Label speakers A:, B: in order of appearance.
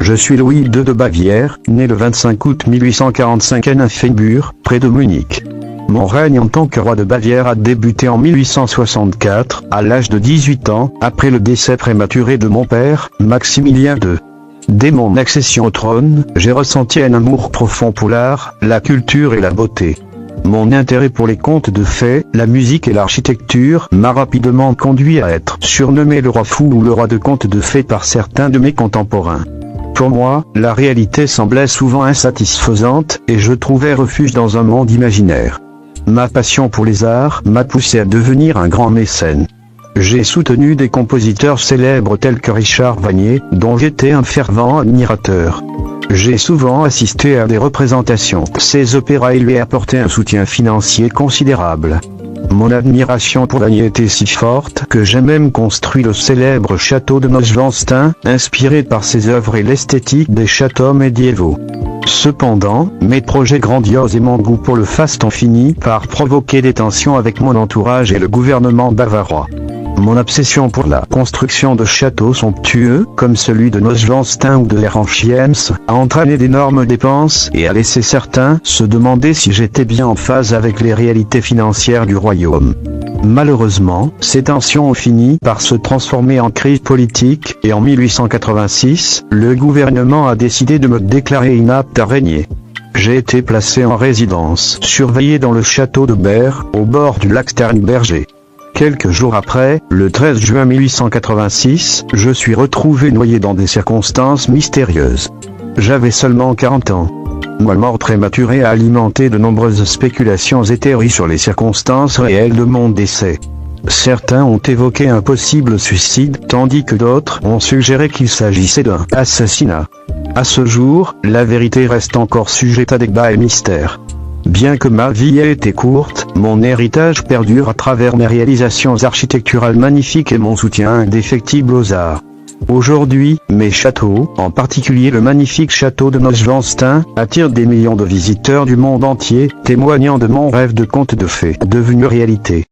A: Je suis Louis II de Bavière, né le 25 août 1845 à Nymphenburg, près de Munich. Mon règne en tant que roi de Bavière a débuté en 1864, à l'âge de 18 ans, après le décès prématuré de mon père, Maximilien II. Dès mon accession au trône, j'ai ressenti un amour profond pour l'art, la culture et la beauté. Mon intérêt pour les contes de fées, la musique et l'architecture m'a rapidement conduit à être surnommé le roi fou ou le roi de contes de fées par certains de mes contemporains. Pour moi, la réalité semblait souvent insatisfaisante, et je trouvais refuge dans un monde imaginaire. Ma passion pour les arts m'a poussé à devenir un grand mécène. J'ai soutenu des compositeurs célèbres tels que Richard Wagner, dont j'étais un fervent admirateur. J'ai souvent assisté à des représentations de ses opéras et lui ai apporté un soutien financier considérable. Mon admiration pour Wagner était si forte que j'ai même construit le célèbre château de Neuschwanstein, inspiré par ses œuvres et l'esthétique des châteaux médiévaux. Cependant, mes projets grandioses et mon goût pour le faste ont fini par provoquer des tensions avec mon entourage et le gouvernement bavarois. Mon obsession pour la construction de châteaux somptueux, comme celui de Neuschwanstein ou de Herrenchiemsee, a entraîné d'énormes dépenses et a laissé certains se demander si j'étais bien en phase avec les réalités financières du royaume. Malheureusement, ces tensions ont fini par se transformer en crise politique, et en 1886, le gouvernement a décidé de me déclarer inapte à régner. J'ai été placé en résidence surveillée dans le château de Berre, au bord du lac Sternberger. Quelques jours après, le 13 juin 1886, je suis retrouvé noyé dans des circonstances mystérieuses. J'avais seulement 40 ans. Ma mort prématurée a alimenté de nombreuses spéculations et théories sur les circonstances réelles de mon décès. Certains ont évoqué un possible suicide, tandis que d'autres ont suggéré qu'il s'agissait d'un assassinat. À ce jour, la vérité reste encore sujette à débat et mystère. Bien que ma vie ait été courte, mon héritage perdure à travers mes réalisations architecturales magnifiques et mon soutien indéfectible aux arts. Aujourd'hui, mes châteaux, en particulier le magnifique château de Neuschwanstein, attirent des millions de visiteurs du monde entier, témoignant de mon rêve de conte de fées devenu réalité.